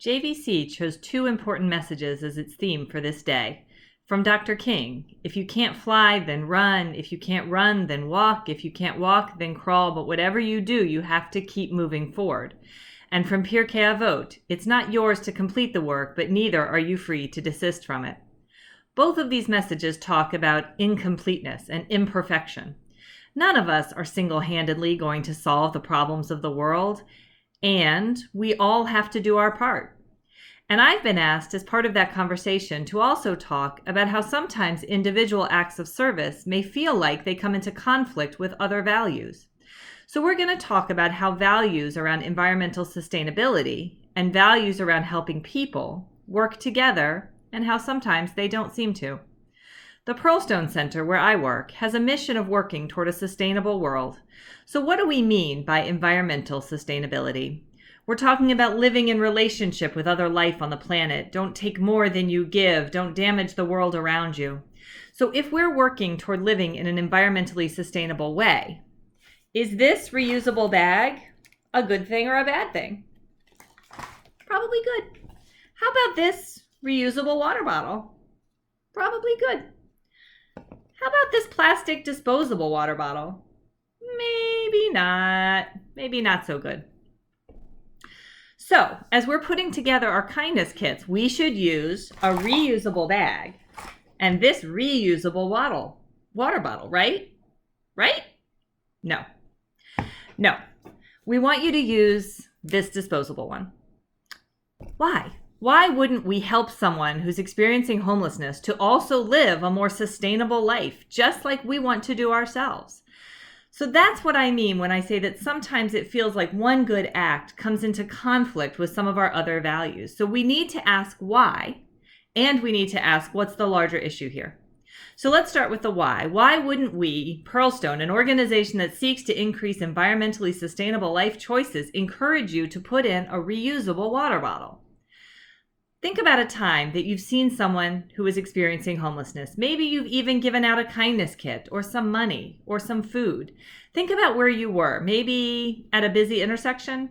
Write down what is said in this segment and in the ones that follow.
JVC chose two important messages as its theme for this day. From Dr. King, if you can't fly, then run. If you can't run, then walk. If you can't walk, then crawl. But whatever you do, you have to keep moving forward. And from Pirkei Avot, it's not yours to complete the work, but neither are you free to desist from it. Both of these messages talk about incompleteness and imperfection. None of us are single-handedly going to solve the problems of the world, and we all have to do our part. And I've been asked as part of that conversation to also talk about how sometimes individual acts of service may feel like they come into conflict with other values. So we're going to talk about how values around environmental sustainability and values around helping people work together and how sometimes they don't seem to. The Pearlstone Center, where I work, has a mission of working toward a sustainable world. So what do we mean by environmental sustainability? We're talking about living in relationship with other life on the planet. Don't take more than you give. Don't damage the world around you. So if we're working toward living in an environmentally sustainable way, is this reusable bag a good thing or a bad thing? Probably good. How about this reusable water bottle? Probably good. How about this plastic disposable water bottle? Maybe not. Maybe not so good. So, as we're putting together our kindness kits, we should use a reusable bag and this reusable water bottle, right? Right? No. We want you to use this disposable one. Why? Why wouldn't we help someone who's experiencing homelessness to also live a more sustainable life, just like we want to do ourselves? So that's what I mean when I say that sometimes it feels like one good act comes into conflict with some of our other values. So we need to ask why, and we need to ask what's the larger issue here. So let's start with the why. Why wouldn't we, Pearlstone, an organization that seeks to increase environmentally sustainable life choices, encourage you to put in a reusable water bottle? Think about a time that you've seen someone who is experiencing homelessness. Maybe you've even given out a kindness kit or some money or some food. Think about where you were, maybe at a busy intersection.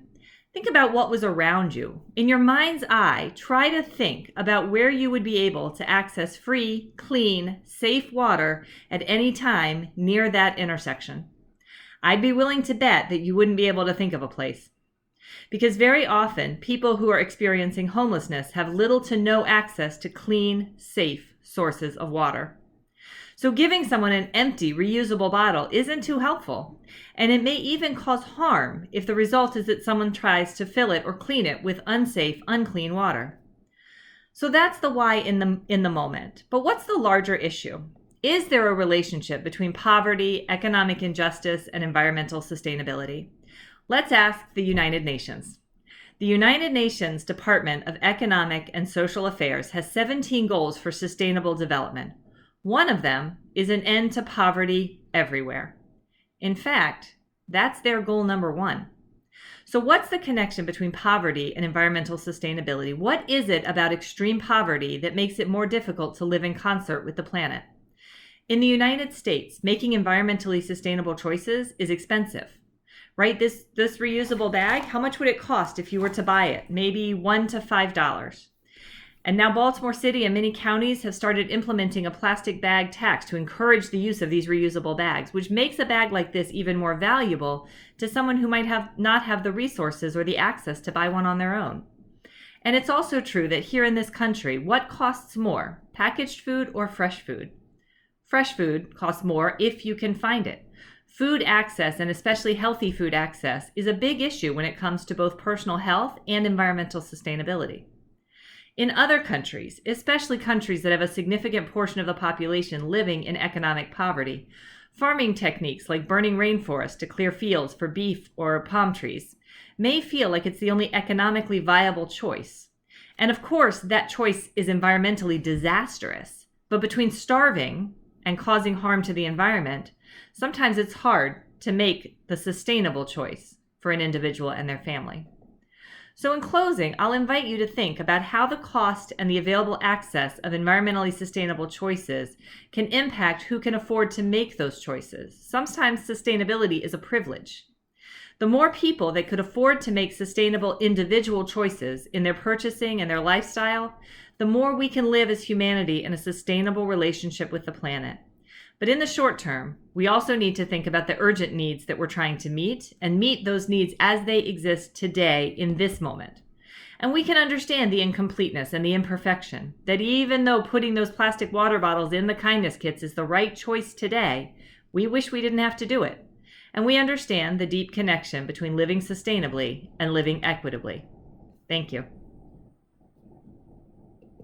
Think about what was around you. In your mind's eye, try to think about where you would be able to access free, clean, safe water at any time near that intersection. I'd be willing to bet that you wouldn't be able to think of a place. Because very often, people who are experiencing homelessness have little to no access to clean, safe sources of water. So giving someone an empty, reusable bottle isn't too helpful, and it may even cause harm if the result is that someone tries to fill it or clean it with unsafe, unclean water. So that's the why in the moment. But what's the larger issue? Is there a relationship between poverty, economic injustice, and environmental sustainability? Let's ask the United Nations. The United Nations Department of Economic and Social Affairs has 17 goals for sustainable development. One of them is an end to poverty everywhere. In fact, that's their goal number one. So what's the connection between poverty and environmental sustainability? What is it about extreme poverty that makes it more difficult to live in concert with the planet? In the United States, making environmentally sustainable choices is expensive. Right? This reusable bag, how much would it cost if you were to buy it? Maybe $1 to $5. And now Baltimore City and many counties have started implementing a plastic bag tax to encourage the use of these reusable bags, which makes a bag like this even more valuable to someone who might not have the resources or the access to buy one on their own. And it's also true that here in this country, what costs more, packaged food or fresh food? Fresh food costs more if you can find it. Food access, and especially healthy food access, is a big issue when it comes to both personal health and environmental sustainability. In other countries, especially countries that have a significant portion of the population living in economic poverty, farming techniques like burning rainforests to clear fields for beef or palm trees may feel like it's the only economically viable choice. And of course, that choice is environmentally disastrous. But between starving and causing harm to the environment, sometimes it's hard to make the sustainable choice for an individual and their family. So in closing, I'll invite you to think about how the cost and the available access of environmentally sustainable choices can impact who can afford to make those choices. Sometimes sustainability is a privilege. The more people that could afford to make sustainable individual choices in their purchasing and their lifestyle, the more we can live as humanity in a sustainable relationship with the planet. But in the short term, we also need to think about the urgent needs that we're trying to meet and meet those needs as they exist today in this moment. And we can understand the incompleteness and the imperfection, that even though putting those plastic water bottles in the kindness kits is the right choice today, we wish we didn't have to do it. And we understand the deep connection between living sustainably and living equitably. Thank you.